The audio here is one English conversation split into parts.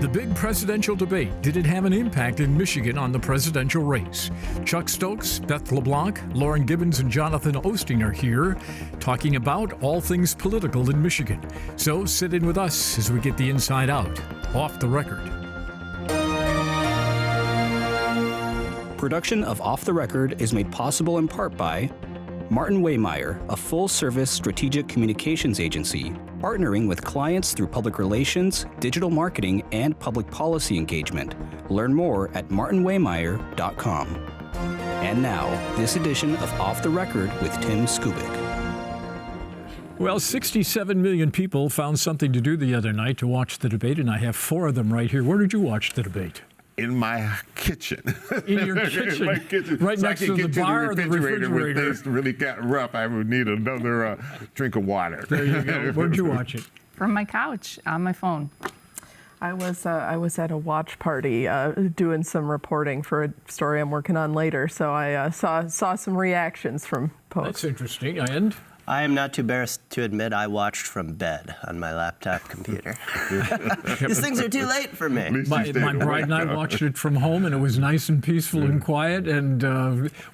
The big presidential debate. Did it have an impact in Michigan on the presidential race? Chuck Stokes, Beth LeBlanc, Lauren Gibbons, and Jonathan Osting are here talking about all things political in Michigan. So sit in with us as we get the inside out, off the record. Production of Off the Record is made possible in part by Martin Waymeyer, a full-service strategic communications agency, partnering with clients through public relations, digital marketing, and public policy engagement. Learn more at martinwaymeyer.com. And now, this edition of Off the Record with Tim Skubic. Well, 67 million people found something to do the other night to watch the debate, and I have 4 of them right here. Where did you watch the debate? In my kitchen. In your kitchen? In my kitchen. Right so next I can to the get bar or the refrigerator? When things really got rough, I would need another drink of water. There you go. Where'd you watch it? From my couch on my phone. I was at a watch party doing some reporting for a story I'm working on later, so I saw some reactions from folks. That's interesting. And? I am not too embarrassed to admit I watched from bed on my laptop computer. These things are too late for me. My bride and I watched it from home, and it was nice and peaceful and quiet. And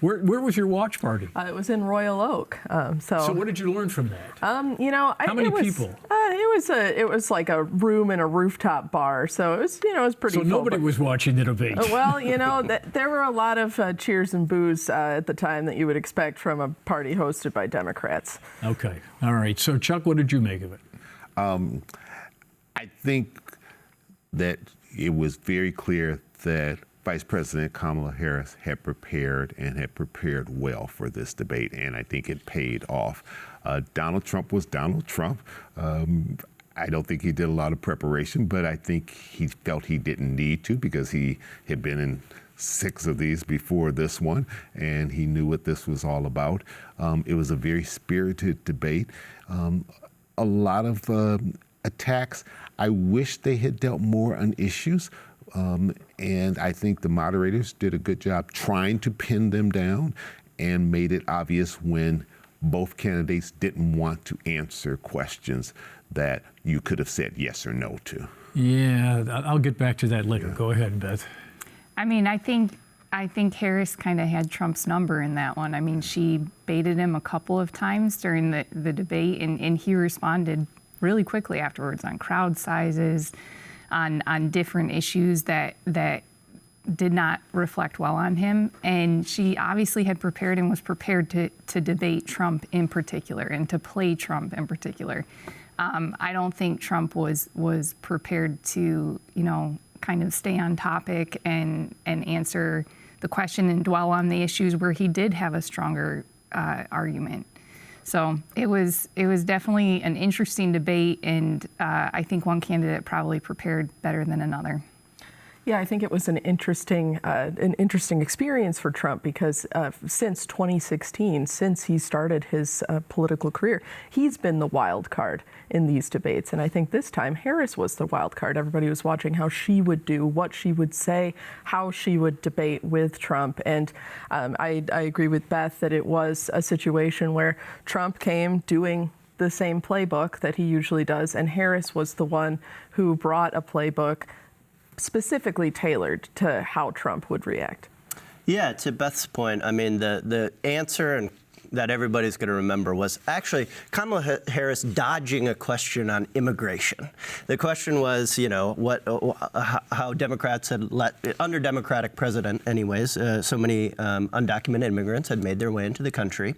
where was your watch party? It was in Royal Oak. So what did you learn from that? How many people? It was like a room in a rooftop bar, so it was pretty. So full, nobody was watching the debate. Well, there were a lot of cheers and boos at the time that you would expect from a party hosted by Democrats. Okay. All right. So, Chuck, what did you make of it? I think that it was very clear that Vice President Kamala Harris had prepared well for this debate, and I think it paid off. Donald Trump was Donald Trump. I don't think he did a lot of preparation, but I think he felt he didn't need to because he had been in 6 of these before this one, and he knew what this was all about. It was a very spirited debate. A lot of attacks. I wish they had dealt more on issues, and I think the moderators did a good job trying to pin them down and made it obvious when both candidates didn't want to answer questions that you could have said yes or no to. Yeah, I'll get back to that later. Yeah. Go ahead, Beth. I mean, I think Harris kind of had Trump's number in that one. I mean, she baited him a couple of times during the debate, and he responded really quickly afterwards on crowd sizes, on different issues that did not reflect well on him. And she obviously had prepared and was prepared to debate Trump in particular and to play Trump in particular. I don't think Trump was prepared to, kind of stay on topic and answer the question and dwell on the issues where he did have a stronger argument. So it was definitely an interesting debate, and I think one candidate probably prepared better than another. Yeah, I think it was an interesting experience for Trump because since 2016, since he started his political career, he's been the wild card in these debates. And I think this time Harris was the wild card. Everybody was watching how she would do, what she would say, how she would debate with Trump. And I agree with Beth that it was a situation where Trump came doing the same playbook that he usually does, and Harris was the one who brought a playbook specifically tailored to how Trump would react. Yeah, to Beth's point, I mean, the answer that everybody's going to remember was actually Kamala Harris dodging a question on immigration. The question was, how Democrats had let, under Democratic president anyways, so many undocumented immigrants had made their way into the country.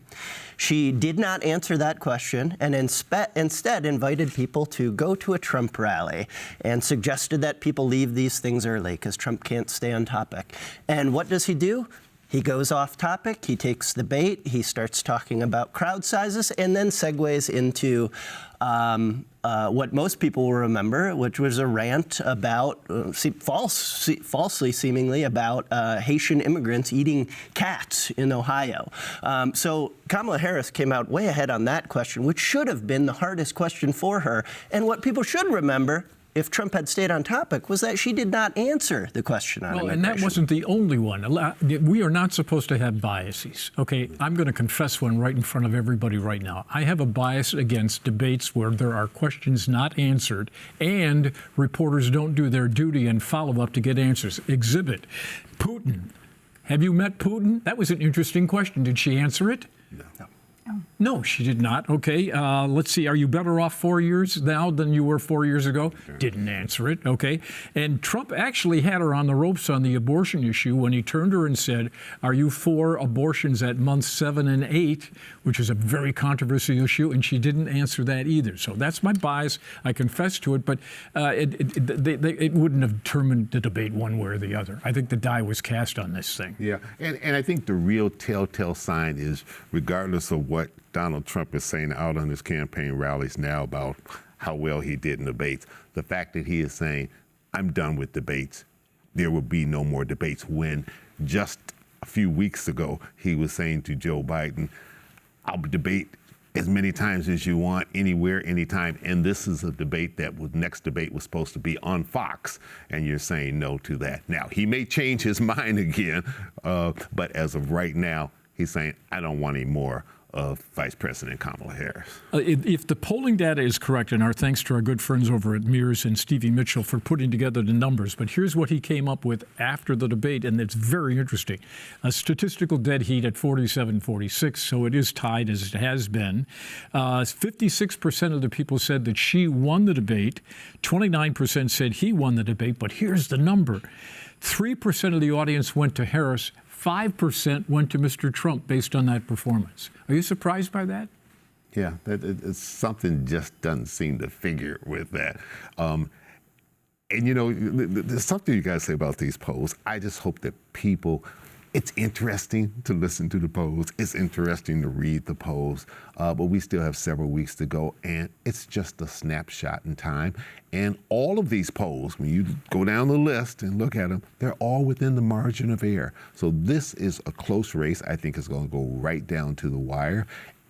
She did not answer that question and instead invited people to go to a Trump rally and suggested that people leave these things early because Trump can't stay on topic. And what does he do? He goes off topic, he takes the bait, he starts talking about crowd sizes, and then segues into what most people will remember, which was a rant about, falsely seemingly, about Haitian immigrants eating cats in Ohio. So Kamala Harris came out way ahead on that question, which should have been the hardest question for her. And what people should remember, if Trump had stayed on topic, was that she did not answer the question on immigration. And that wasn't the only one. We are not supposed to have biases. Okay, I'm going to confess one right in front of everybody right now. I have a bias against debates where there are questions not answered and reporters don't do their duty and follow up to get answers. Exhibit Putin. Have you met Putin? That was an interesting question. Did she answer it? No. No, she did not. Okay, let's see. Are you better off 4 years now than you were 4 years ago? Okay. Didn't answer it. Okay. And Trump actually had her on the ropes on the abortion issue when he turned to her and said, are you for abortions at months 7 and 8, which is a very controversial issue, and she didn't answer that either. So that's my bias. I confess to it, but it wouldn't have determined the debate one way or the other. I think the die was cast on this thing. Yeah, and I think the real telltale sign is, regardless of what Donald Trump is saying out on his campaign rallies now about how well he did in debates, the fact that he is saying, I'm done with debates, there will be no more debates, when just a few weeks ago he was saying to Joe Biden, I'll debate as many times as you want, anywhere, anytime. And this is a debate that next debate was supposed to be on Fox, and you're saying no to that. Now, he may change his mind again, but as of right now, he's saying, I don't want any more of Vice President Kamala Harris. If the polling data is correct, and our thanks to our good friends over at Mears and Stevie Mitchell for putting together the numbers, but here's what he came up with after the debate, and it's very interesting. A statistical dead heat at 47-46, so it is tied as it has been. 56% of the people said that she won the debate. 29% said he won the debate, but here's the number. 3% of the audience went to Harris. 5% went to Mr. Trump based on that performance. Are you surprised by that? Yeah, it's something just doesn't seem to figure with that. And, you know, there's something you got to say about these polls. I just hope that people, it's interesting to listen to the polls. It's interesting to read the polls, but we still have several weeks to go, and it's just a snapshot in time. And all of these polls, when you go down the list and look at them, they're all within the margin of error. So this is a close race. I think it's going to go right down to the wire.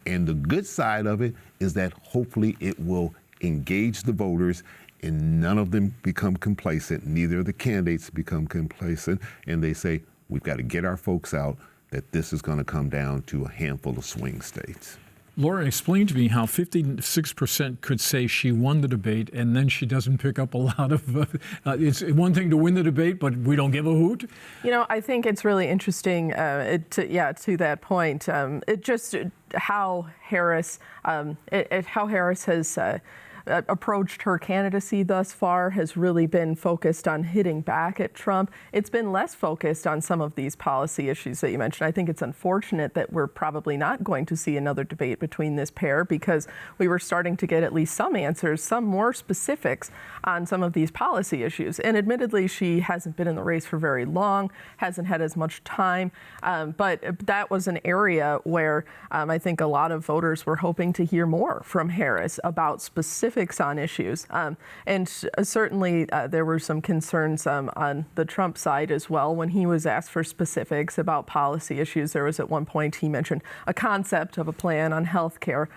And the good side of it is that hopefully it will engage the voters, and none of them become complacent. Neither of the candidates become complacent, and they say, we've got to get our folks out, that this is going to come down to a handful of swing states. Laura, explain to me how 56% could say she won the debate, and then she doesn't pick up a lot of, it's one thing to win the debate, but we don't give a hoot. You know, I think it's really interesting, to that point, it just how Harris has approached her candidacy thus far has really been focused on hitting back at Trump. It's been less focused on some of these policy issues that you mentioned. I think it's unfortunate that we're probably not going to see another debate between this pair, because we were starting to get at least some answers, some more specifics on some of these policy issues. And admittedly, she hasn't been in the race for very long, hasn't had as much time, but that was an area where I think a lot of voters were hoping to hear more from Harris about specifics on issues. And certainly there were some concerns on the Trump side as well. When he was asked for specifics about policy issues, there was at one point he mentioned a concept of a plan on health care,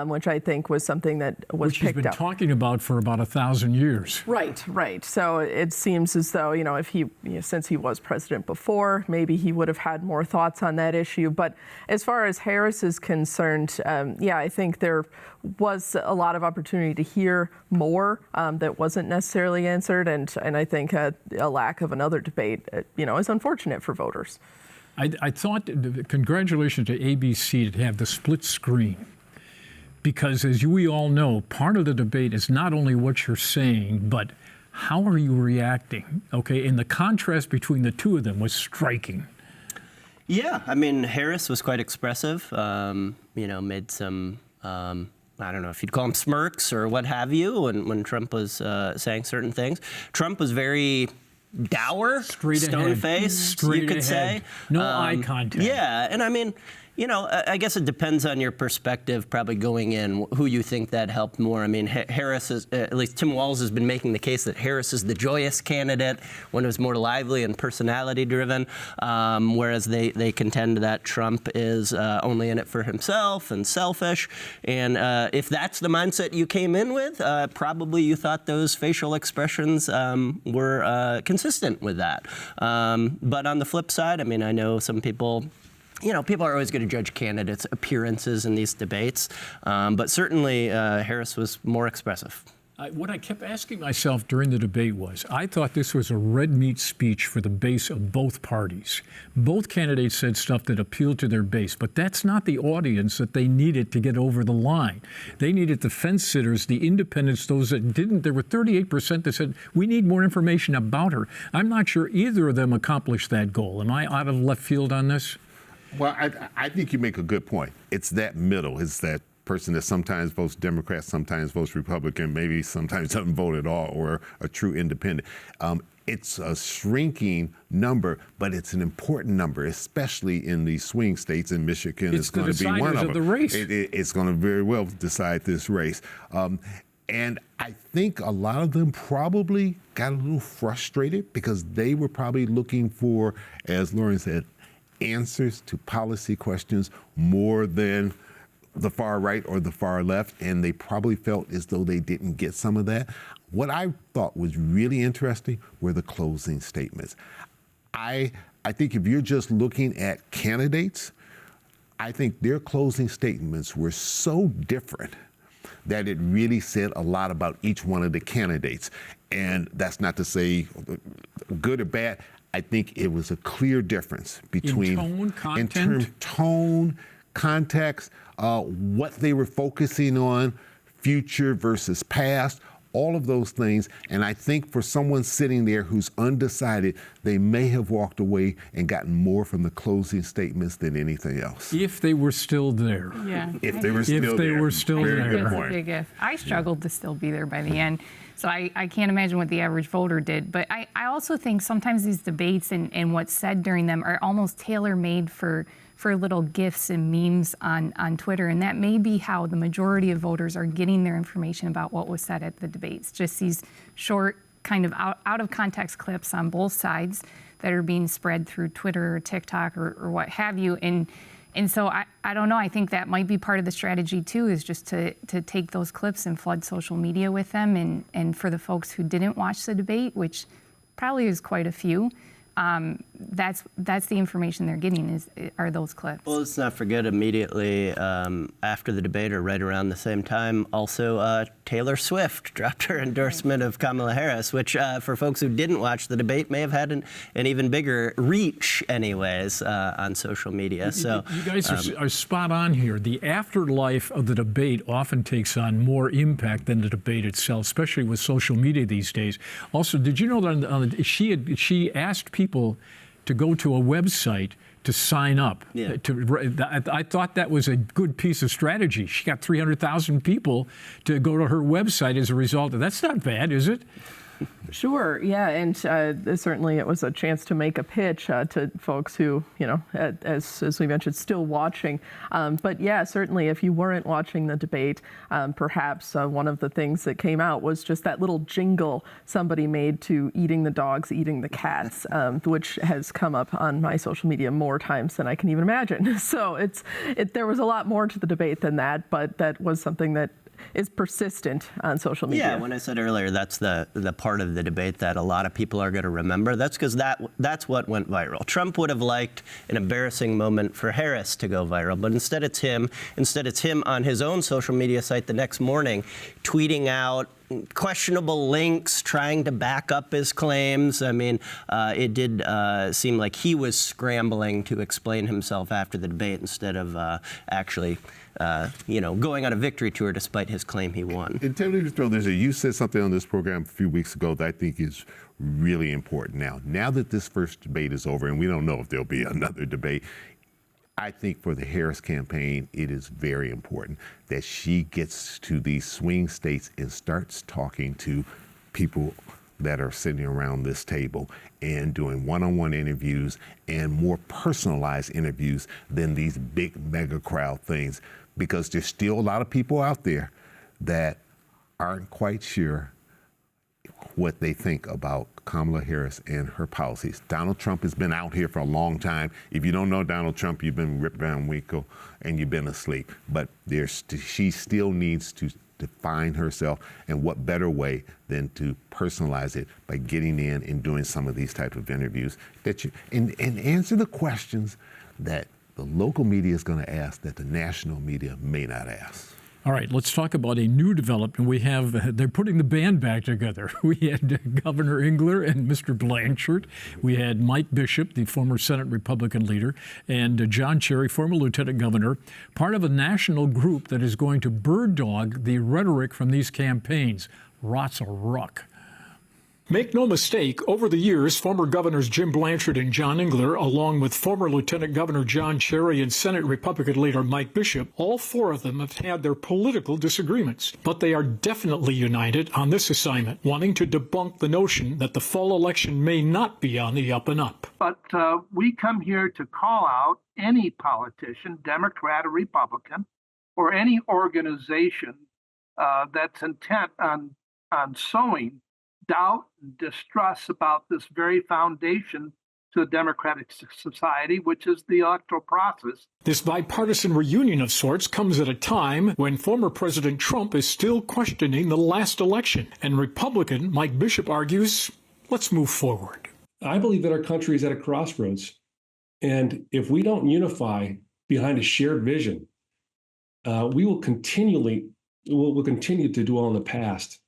which I think was something that was picked up. Which he's been talking about for about 1,000 years. Right. So it seems as though, if he, since he was president before, maybe he would have had more thoughts on that issue. But as far as Harris is concerned, I think there was a lot of opportunity to hear more that wasn't necessarily answered, and I think a lack of another debate, is unfortunate for voters. I thought, congratulations to ABC to have the split screen, because as we all know, part of the debate is not only what you're saying, but how are you reacting? Okay, and the contrast between the two of them was striking. Yeah, I mean, Harris was quite expressive. Made some. I don't know if you'd call them smirks or what have you when Trump was saying certain things. Trump was very dour, stone-faced, you could say. No eye contact. Yeah, and I mean, You know, I guess it depends on your perspective, probably going in, who you think that helped more. I mean, Harris is, at least Tim Walz has been making the case that Harris is the joyous candidate, one who's more lively and personality-driven, whereas they contend that Trump is only in it for himself and selfish. And if that's the mindset you came in with, probably you thought those facial expressions were consistent with that. But on the flip side, I mean, I know some people, you know, people are always going to judge candidates' appearances in these debates, but certainly Harris was more expressive. What I kept asking myself during the debate was, I thought this was a red meat speech for the base of both parties. Both candidates said stuff that appealed to their base, but that's not the audience that they needed to get over the line. They needed the fence sitters, the independents, those that didn't. There were 38% that said, we need more information about her. I'm not sure either of them accomplished that goal. Am I out of left field on this? Well, I think you make a good point. It's that middle. It's that person that sometimes votes Democrat, sometimes votes Republican, maybe sometimes doesn't vote at all, or a true independent. It's a shrinking number, but it's an important number, especially in the swing states. In Michigan, it's going to be one of them. The race. It's going to very well decide this race. And I think a lot of them probably got a little frustrated because they were probably looking for, as Lauren said, answers to policy questions more than the far right or the far left, and they probably felt as though they didn't get some of that. What I thought was really interesting were the closing statements. I think if you're just looking at candidates, I think their closing statements were so different that it really said a lot about each one of the candidates. And that's not to say good or bad. I think it was a clear difference between in tone, content, in terms of tone, context, what they were focusing on, future versus past, all of those things. And I think for someone sitting there who's undecided, they may have walked away and gotten more from the closing statements than anything else. If they were still there. Yeah. If they were still there. If they were still Very there. good That's a point. big if. I struggled to still be there by the end. So I can't imagine what the average voter did. But I also think sometimes these debates and what's said during them are almost tailor-made for little GIFs and memes on Twitter. And that may be how the majority of voters are getting their information about what was said at the debates. Just these short, kind of out of context clips on both sides that are being spread through Twitter or TikTok or what have you. And so I don't know, I think that might be part of the strategy too, is just to take those clips and flood social media with them. And for the folks who didn't watch the debate, which probably is quite a few, that's the information they're getting are those clips. Well, let's not forget immediately after the debate or right around the same time, also Taylor Swift dropped her endorsement of Kamala Harris, which for folks who didn't watch the debate may have had an even bigger reach anyways on social media. So you guys are spot on here. The afterlife of the debate often takes on more impact than the debate itself, especially with social media these days. Also, did you know that she asked people to go to a website to sign up? Yeah. I thought that was a good piece of strategy. She got 300,000 people to go to her website as a result of that. That's not bad, is it? Sure, yeah, and certainly it was a chance to make a pitch to folks who, you know, as we mentioned, still watching. But yeah, certainly if you weren't watching the debate, perhaps one of the things that came out was just that little jingle somebody made to Eating the Dogs, Eating the Cats, which has come up on my social media more times than I can even imagine. So there was a lot more to the debate than that, but that was something that is persistent on social media. Yeah, when I said earlier, that's the part of the debate that a lot of people are going to remember. That's because that's what went viral. Trump would have liked an embarrassing moment for Harris to go viral, but instead it's him on his own social media site the next morning, tweeting out questionable links, trying to back up his claims. I mean, it did seem like he was scrambling to explain himself after the debate instead of actually going on a victory tour despite his claim he won. And tell me, you said something on this program a few weeks ago that I think is really important now that this first debate is over, and we don't know if there'll be another debate, I think for the Harris campaign, it is very important that she gets to these swing states and starts talking to people that are sitting around this table and doing one-on-one interviews and more personalized interviews than these big mega crowd things, because there's still a lot of people out there that aren't quite sure what they think about Kamala Harris and her policies. Donald Trump has been out here for a long time. If you don't know Donald Trump, you've been Rip Van Winkle and you've been asleep. But she still needs to define herself, and what better way than to personalize it by getting in and doing some of these type of interviews and answer the questions that the local media is going to ask that the national media may not ask. All right, let's talk about a new development. They're putting the band back together. We had Governor Engler and Mr. Blanchard. We had Mike Bishop, the former Senate Republican leader, and John Cherry, former Lieutenant Governor, part of a national group that is going to bird dog the rhetoric from these campaigns. Rots a ruck. Make no mistake, over the years, former Governors Jim Blanchard and John Engler, along with former Lieutenant Governor John Cherry and Senate Republican leader Mike Bishop, all four of them have had their political disagreements. But they are definitely united on this assignment, wanting to debunk the notion that the fall election may not be on the up and up. But we come here to call out any politician, Democrat or Republican, or any organization that's intent on sowing doubt and distrust about this very foundation to a democratic society, which is the electoral process. This bipartisan reunion of sorts comes at a time when former President Trump is still questioning the last election, and Republican Mike Bishop argues, let's move forward. I believe that our country is at a crossroads, and if we don't unify behind a shared vision, we will continue to dwell in the past.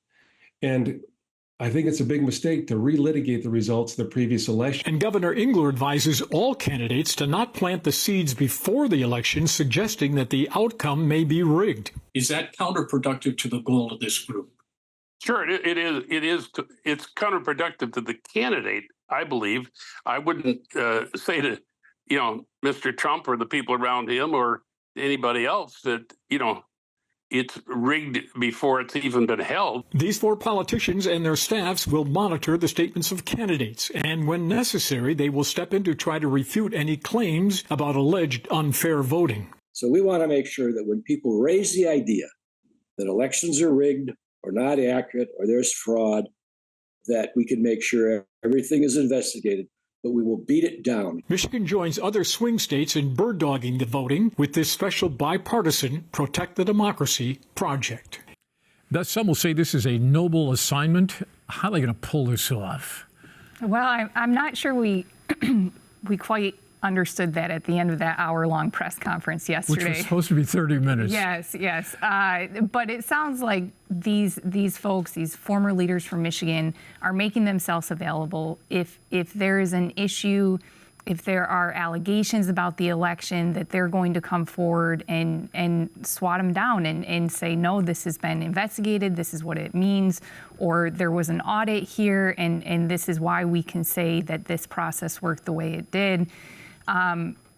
And I think it's a big mistake to relitigate the results of the previous election. And Governor Engler advises all candidates to not plant the seeds before the election, suggesting that the outcome may be rigged. Is that counterproductive to the goal of this group? Sure, it is. It's counterproductive to the candidate, I believe. I wouldn't say to, Mr. Trump or the people around him or anybody else that, it's rigged before it's even been held. These four politicians and their staffs will monitor the statements of candidates, and when necessary, they will step in to try to refute any claims about alleged unfair voting. So we want to make sure that when people raise the idea that elections are rigged or not accurate or there's fraud, that we can make sure everything is investigated, but we will beat it down. Michigan joins other swing states in bird dogging the voting with this special bipartisan Protect the Democracy project. Some will say this is a noble assignment. How are they going to pull this off? Well, I'm not sure we quite understood that at the end of that hour-long press conference yesterday. Which was supposed to be 30 minutes. Yes. But it sounds like these folks, these former leaders from Michigan, are making themselves available. If there is an issue, if there are allegations about the election, that they're going to come forward and swat them down and say, no, this has been investigated, this is what it means, or there was an audit here, and this is why we can say that this process worked the way it did.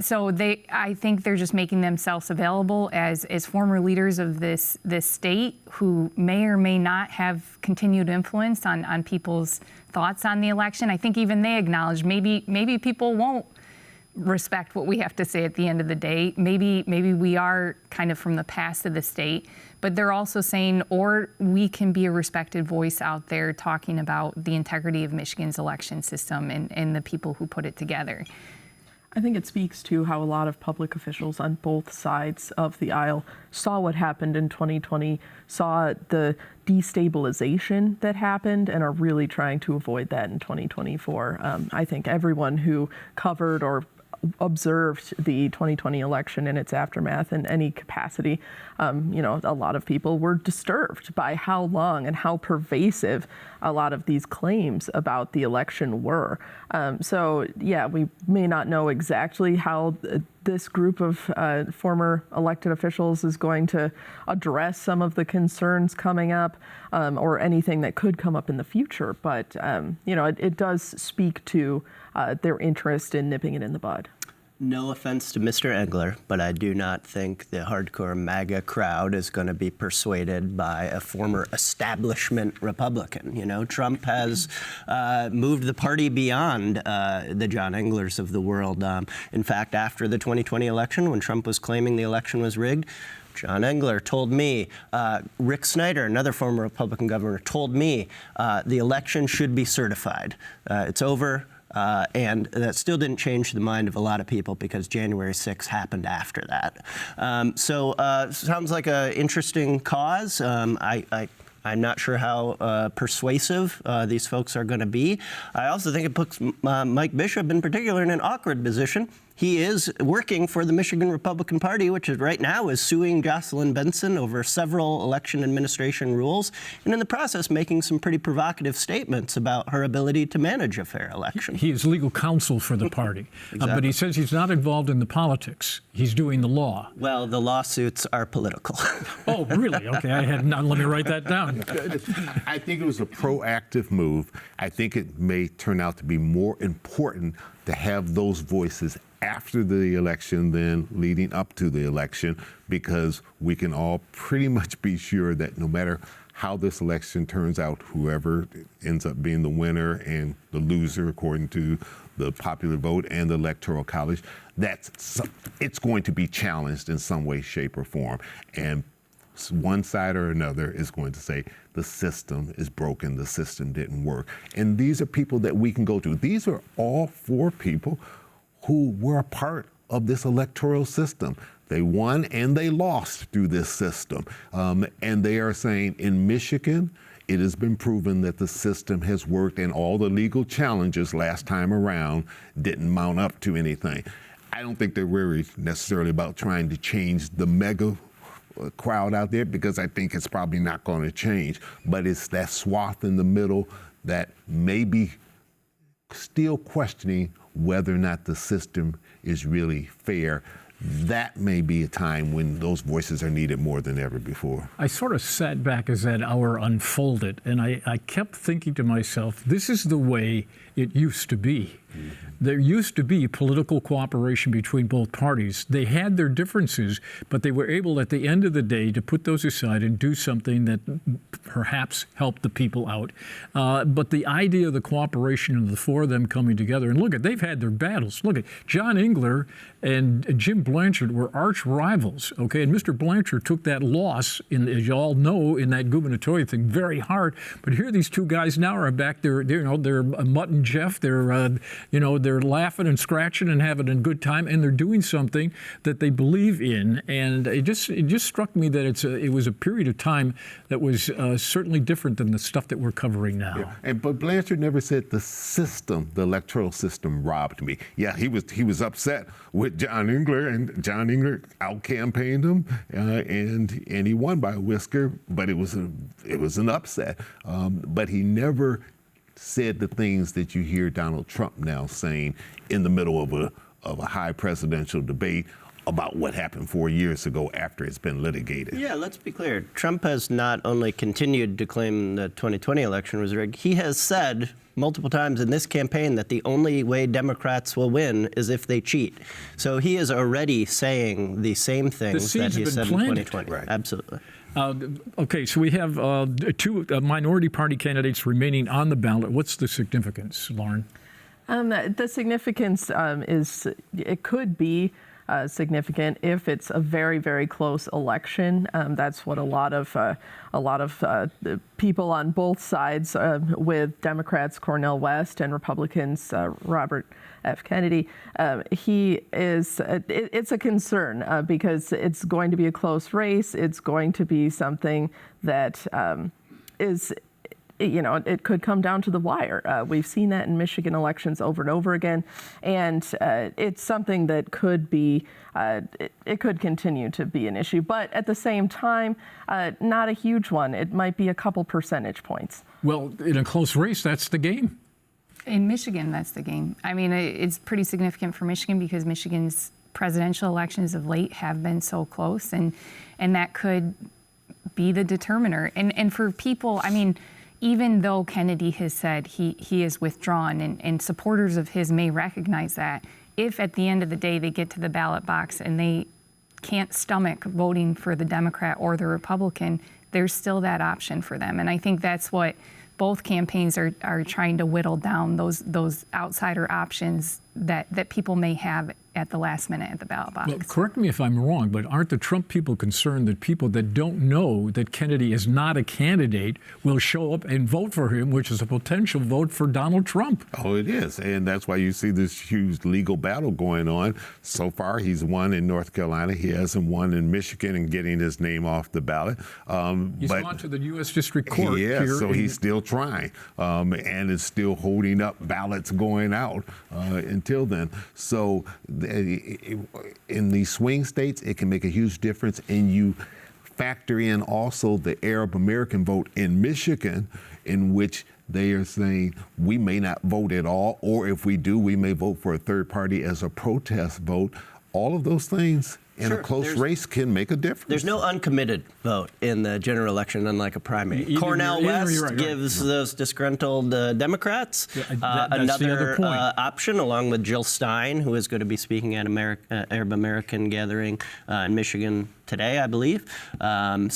So I think they're just making themselves available as former leaders of this state who may or may not have continued influence on people's thoughts on the election. I think even they acknowledge maybe people won't respect what we have to say at the end of the day. Maybe we are kind of from the past of the state, but they're also saying, or we can be a respected voice out there talking about the integrity of Michigan's election system and the people who put it together. I think it speaks to how a lot of public officials on both sides of the aisle saw what happened in 2020, saw the destabilization that happened, and are really trying to avoid that in 2024. I think everyone who covered or observed the 2020 election and its aftermath in any capacity, a lot of people were disturbed by how long and how pervasive a lot of these claims about the election were. We may not know exactly how this group of former elected officials is going to address some of the concerns coming up or anything that could come up in the future. But, it does speak to their interest in nipping it in the bud. No offense to Mr. Engler, but I do not think the hardcore MAGA crowd is going to be persuaded by a former establishment Republican. You know, Trump has moved the party beyond the John Englers of the world. In fact, after the 2020 election, when Trump was claiming the election was rigged, John Engler told me, Rick Snyder, another former Republican governor, told me the election should be certified. It's over. And that still didn't change the mind of a lot of people because January 6th happened after that. Sounds like an interesting cause. I'm not sure how persuasive these folks are going to be. I also think it puts Mike Bishop in particular in an awkward position. He is working for the Michigan Republican Party, which is right now is suing Jocelyn Benson over several election administration rules, and in the process making some pretty provocative statements about her ability to manage a fair election. He is legal counsel for the party, Exactly. But he says he's not involved in the politics. He's doing the law. Well, the lawsuits are political. Oh, really? Okay, I had not. Let me write that down. I think it was a proactive move. I think it may turn out to be more important to have those voices after the election than leading up to the election, because we can all pretty much be sure that no matter how this election turns out, whoever ends up being the winner and the loser, according to the popular vote and the Electoral College, it's going to be challenged in some way, shape, or form. And one side or another is going to say the system is broken, the system didn't work. And these are people that we can go to. These are all four people who were a part of this electoral system. They won and they lost through this system. And they are saying in Michigan, it has been proven that the system has worked and all the legal challenges last time around didn't mount up to anything. I don't think they're worried necessarily about trying to change the mega crowd out there, because I think it's probably not going to change. But it's that swath in the middle that may be still questioning whether or not the system is really fair. That may be a time when those voices are needed more than ever before. I sort of sat back as that hour unfolded, and I kept thinking to myself, this is the way it used to be. Mm-hmm. There used to be political cooperation between both parties. They had their differences, but they were able at the end of the day to put those aside and do something that perhaps helped the people out. But the idea of the cooperation of the four of them coming together, and look at, they've had their battles. Look at John Engler and Jim Blanchard were arch rivals, okay? And Mr. Blanchard took that loss, as you all know, in that gubernatorial thing very hard. But here these two guys now are back there, they're Mutt and Jeff, they're laughing and scratching and having a good time, and they're doing something that they believe in. And it just struck me that it was a period of time that was certainly different than the stuff that we're covering now. Yeah. But Blanchard never said the system, the electoral system, robbed me. Yeah, he was upset with John Engler, and John Engler out-campaigned him, and he won by a whisker. But it was an upset. But he never said the things that you hear Donald Trump now saying in the middle of a high presidential debate about what happened 4 years ago after it's been litigated. Yeah, let's be clear. Trump has not only continued to claim the 2020 election was rigged, he has said multiple times in this campaign that the only way Democrats will win is if they cheat. So he is already saying the same things that he said in 2020. Right. Absolutely. Okay, so we have two minority party candidates remaining on the ballot. What's the significance, Lauren? The significance is it could be significant if it's a very, very close election. That's what a lot of people on both sides, with Democrats Cornel West and Republicans Robert F. Kennedy, it's a concern because it's going to be a close race. It's going to be something that it could come down to the wire. We've seen that in Michigan elections over and over again, and it's something that could be, it could continue to be an issue. But at the same time, not a huge one. It might be a couple percentage points. Well, in a close race, that's the game. In Michigan, that's the game. I mean, it's pretty significant for Michigan because Michigan's presidential elections of late have been so close, and that could be the determiner. And for people, I mean, even though Kennedy has said he is withdrawn, and supporters of his may recognize that, if at the end of the day they get to the ballot box and they can't stomach voting for the Democrat or the Republican, there's still that option for them. And I think that's what both campaigns are trying to whittle down, those outsider options that people may have at the last minute at the ballot box. Well, correct me if I'm wrong, but aren't the Trump people concerned that people that don't know that Kennedy is not a candidate will show up and vote for him, which is a potential vote for Donald Trump? Oh, it is. And that's why you see this huge legal battle going on. So far, he's won in North Carolina. He hasn't won in Michigan and getting his name off the ballot. He's gone to the U.S. District Court. Yeah, here so he's still trying and is still holding up ballots going out until then. So in these swing states, it can make a huge difference. And you factor in also the Arab American vote in Michigan, in which they are saying we may not vote at all, or if we do, we may vote for a third party as a protest vote. All of those things in a close race can make a difference. There's no uncommitted vote in the general election, unlike a primary. Cornel West gives those disgruntled Democrats another option, along with Jill Stein, who is going to be speaking at Arab American gathering in Michigan today, I believe. In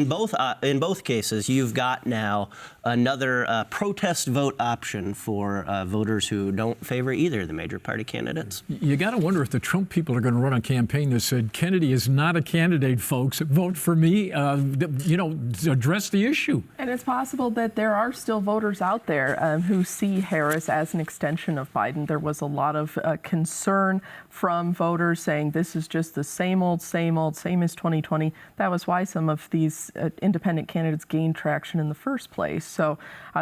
both cases, you've got now another protest vote option for voters who don't favor either of the major party candidates. You got to wonder if the Trump people are going to run a campaign that said, Kennedy is not a candidate, folks. Vote for me. Address the issue. And it's possible that there are still voters out there who see Harris as an extension of Biden. There was a lot of concern from voters saying this is just the same as 2020. That was why some of these independent candidates gained traction in the first place. So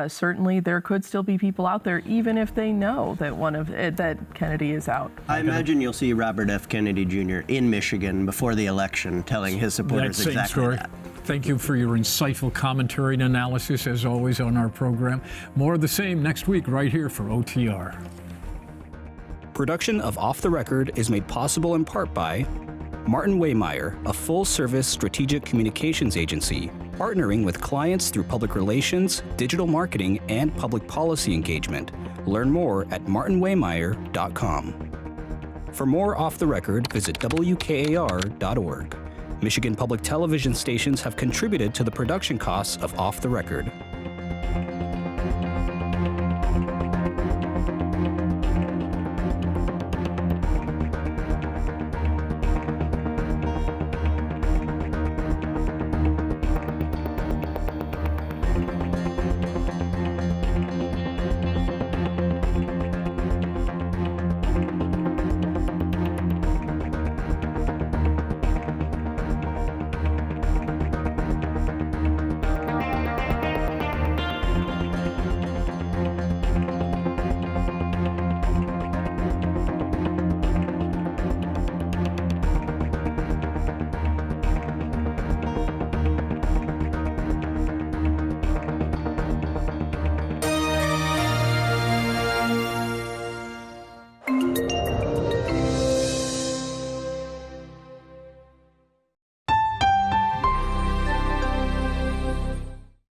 certainly there could still be people out there, even if they know that that Kennedy is out. I imagine you'll see Robert F. Kennedy Jr. in Michigan before the election telling his supporters exactly that. Thank you for your insightful commentary and analysis, as always, on our program. More of the same next week right here for OTR. Production of Off the Record is made possible in part by Martin Waymeyer, a full-service strategic communications agency, partnering with clients through public relations, digital marketing, and public policy engagement. Learn more at martinwaymeyer.com. For more Off the Record, visit WKAR.org. Michigan Public Television stations have contributed to the production costs of Off the Record.